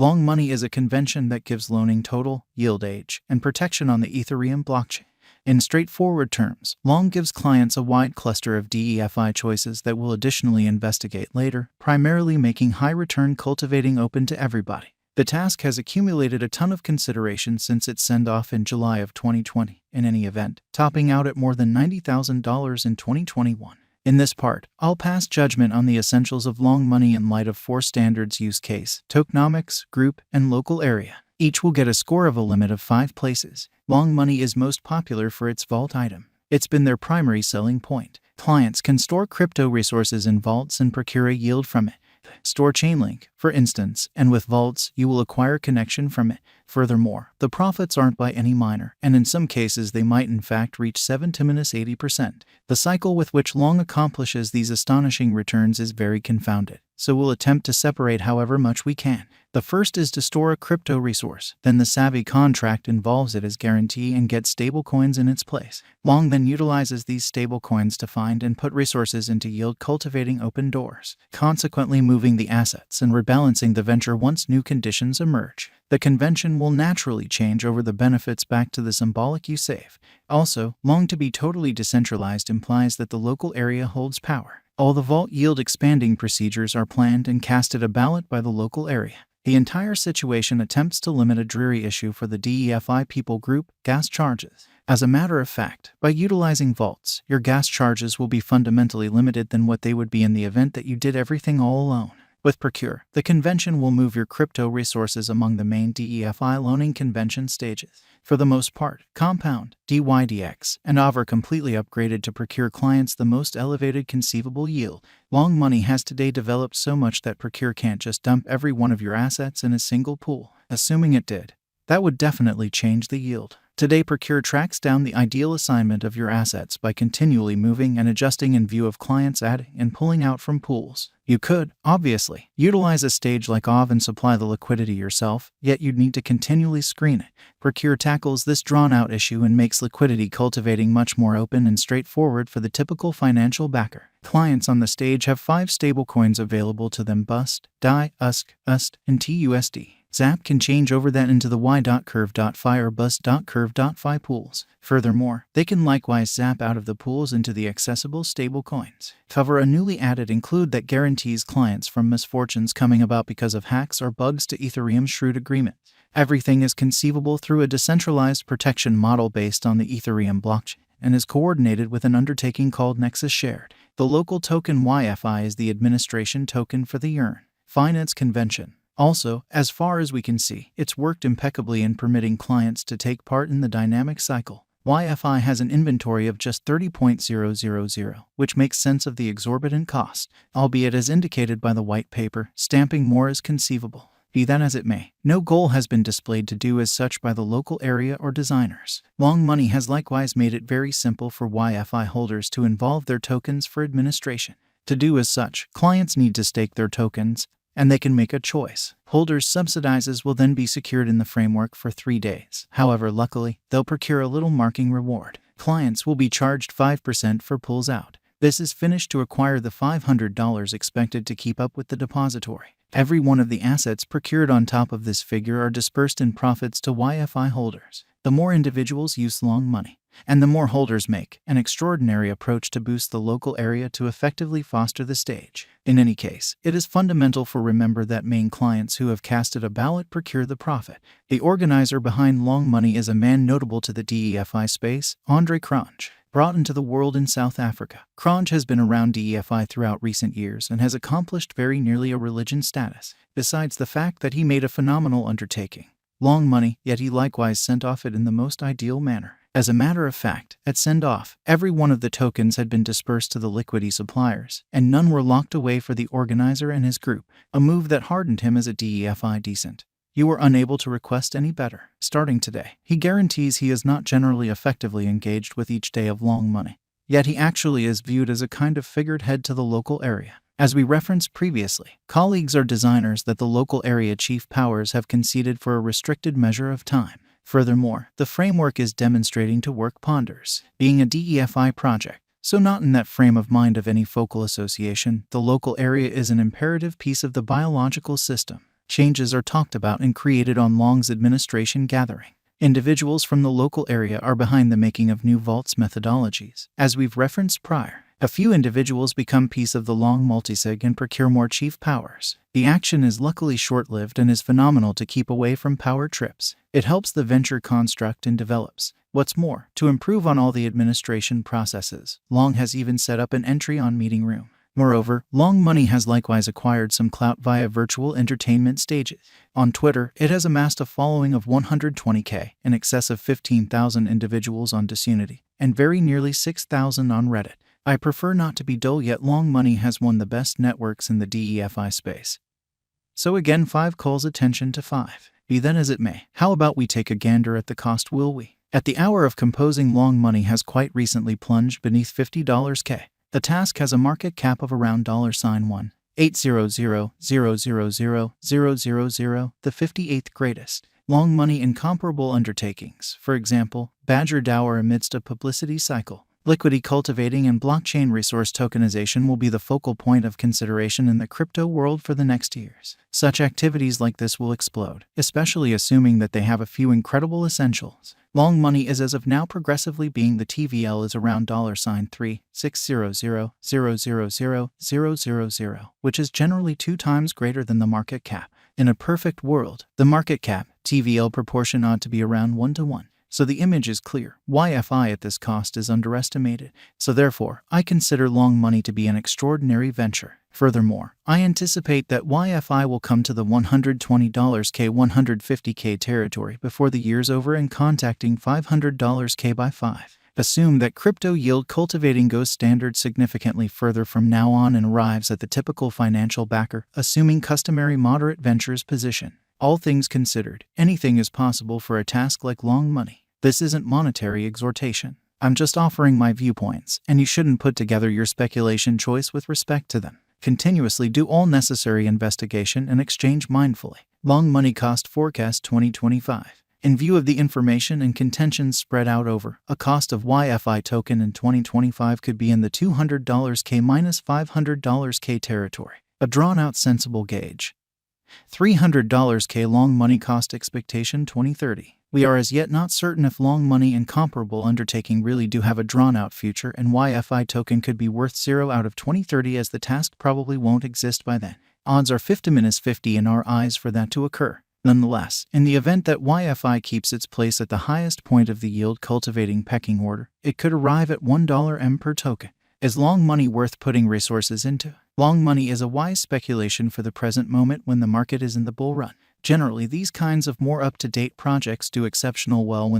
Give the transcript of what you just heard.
Long money is a convention that gives loaning total, yield age, and protection on the Ethereum blockchain. In straightforward terms, long gives clients a wide cluster of DeFi choices that we'll additionally investigate later, primarily making high-return cultivating open to everybody. The task has accumulated a ton of consideration since its send-off in July of 2020, in any event, topping out at more than $90,000 in 2021. In this part, I'll pass judgment on the essentials of long money in light of 4 standards: use case, tokenomics, group, and local area. Each will get a score of a limit of 5 places. Long money is most popular for its vault item. It's been their primary selling point. Clients can store crypto resources in vaults and procure a yield from it. Store Chainlink, for instance, and with vaults, you will acquire connection from it. Furthermore, the profits aren't by any minor, and in some cases they might in fact reach 70–80%. The cycle with which long accomplishes these astonishing returns is very confounded, so we'll attempt to separate however much we can. The first is to store a crypto resource, then the savvy contract involves it as guarantee and gets stablecoins in its place. Long then utilizes these stablecoins to find and put resources into yield cultivating open doors, consequently moving the assets and rebalancing the venture once new conditions emerge. The convention will naturally change over the benefits back to the symbolic you save. Also, long to be totally decentralized implies that the local area holds power. All the vault yield expanding procedures are planned and casted a ballot by the local area. The entire situation attempts to limit a dreary issue for the DeFi people group: gas charges. As a matter of fact, by utilizing vaults, your gas charges will be fundamentally limited than what they would be in the event that you did everything all alone. With Procure, the convention will move your crypto resources among the main DeFi loaning convention stages. For the most part, Compound, DYDX, and AV are completely upgraded to procure clients the most elevated conceivable yield. Long money has today developed so much that Procure can't just dump every one of your assets in a single pool. Assuming it did, that would definitely change the yield. Today, Procure tracks down the ideal assignment of your assets by continually moving and adjusting in view of clients adding and pulling out from pools. You could, obviously, utilize a stage like AV and supply the liquidity yourself, yet you'd need to continually screen it. Procure tackles this drawn-out issue and makes liquidity cultivating much more open and straightforward for the typical financial backer. Clients on the stage have 5 stablecoins available to them: BUSD, DAI, USC, UST, and TUSD. Zap can change over that into the y.curve.fi or bus.curve.fi pools. Furthermore, they can likewise zap out of the pools into the accessible stablecoins. Cover a newly added include that guarantees clients from misfortunes coming about because of hacks or bugs to Ethereum's shrewd agreement. Everything is conceivable through a decentralized protection model based on the Ethereum blockchain and is coordinated with an undertaking called Nexus Shared. The local token YFI is the administration token for the yearn.finance convention. Also, as far as we can see, it's worked impeccably in permitting clients to take part in the dynamic cycle. YFI has an inventory of just 30.000, which makes sense of the exorbitant cost, albeit as indicated by the white paper, stamping more is conceivable. Be that as it may, no goal has been displayed to do as such by the local area or designers. Long money has likewise made it very simple for YFI holders to involve their tokens for administration. To do as such, clients need to stake their tokens, and they can make a choice. Holders' subsidizes will then be secured in the framework for 3 days. However, luckily, they'll procure a little marking reward. Clients will be charged 5% for pulls out. This is finished to acquire the $500 expected to keep up with the depository. Every one of the assets procured on top of this figure are dispersed in profits to YFI holders. The more individuals use long money, and the more holders make an extraordinary approach to boost the local area to effectively foster the stage. In any case, it is fundamental for remember that main clients who have casted a ballot procure the profit. The organizer behind long money is a man notable to the DeFi space, cronje. Brought into the world in South Africa, Cronje has been around DeFi throughout recent years and has accomplished very nearly a religion status, besides the fact that he made a phenomenal undertaking. Long money, yet he likewise sent off it in the most ideal manner. As a matter of fact, at send-off, every one of the tokens had been dispersed to the liquidity suppliers, and none were locked away for the organizer and his group, a move that hardened him as a DeFi decent. You were unable to request any better. Starting today, he guarantees he is not generally effectively engaged with each day of long money, yet he actually is viewed as a kind of figurehead to the local area. As we referenced previously, colleagues are designers that the local area chief powers have conceded for a restricted measure of time. Furthermore, the framework is demonstrating to work ponders, being a DeFi project. So not in that frame of mind of any focal association, the local area is an imperative piece of the biological system. changes are talked about and created on Long's administration gathering. Individuals from the local area are behind the making of new vaults methodologies. As we've referenced prior, a few individuals become piece of the Long multisig and procure more chief powers. The action is luckily short-lived and is phenomenal to keep away from power trips. It helps the venture construct and develops. What's more, to improve on all the administration processes, Long has even set up an entry on meeting room. Moreover, Long Money has likewise acquired some clout via virtual entertainment stages. On Twitter, it has amassed a following of 120K, in excess of 15,000 individuals on Disunity, and very nearly 6,000 on Reddit. I prefer not to be dull, yet Long Money has one of the best networks in the DeFi space. So again, 5 calls attention to 5. Be that as it may, how about we take a gander at the cost, will we? At the hour of composing, Long Money has quite recently plunged beneath $50K. The task has a market cap of around $1,800,000,000, the 58th greatest. Long Money incomparable undertakings, for example, Badger DAO amidst a publicity cycle. Liquidity cultivating and blockchain resource tokenization will be the focal point of consideration in the crypto world for the next years. Such activities like this will explode, especially assuming that they have a few incredible essentials. Long Money is as of now progressively being the TVL is around $3,600,000,000, which is generally 2 times greater than the market cap. In a perfect world, the market cap TVL proportion ought to be around 1-to-1. So the image is clear. YFI at this cost is underestimated. So therefore, I consider Long Money to be an extraordinary venture. Furthermore, I anticipate that YFI will come to the $120K, $150K territory before the year's over and contacting $500K by 5. Assume that crypto yield cultivating goes standard significantly further from now on and arrives at the typical financial backer, assuming customary moderate ventures position. All things considered, anything is possible for a task like Long Money. This isn't monetary exhortation. I'm just offering my viewpoints, and you shouldn't put together your speculation choice with respect to them. Continuously do all necessary investigation and exchange mindfully. Long Money cost forecast 2025. In view of the information and contentions spread out over, a cost of YFI token in 2025 could be in the $200K minus $500K territory. A drawn-out sensible gauge. $300K Long Money cost expectation 2030. We are as yet not certain if Long Money and comparable undertaking really do have a drawn-out future, and YFI token could be worth 0 out of 2030, as the task probably won't exist by then. Odds are 50-50 in our eyes for that to occur. Nonetheless, in the event that YFI keeps its place at the highest point of the yield cultivating pecking order, it could arrive at $1 per token. Is Long Money worth putting resources into? Long Money is a wise speculation for the present moment when the market is in the bull run. Generally, these kinds of more up-to-date projects do exceptional well when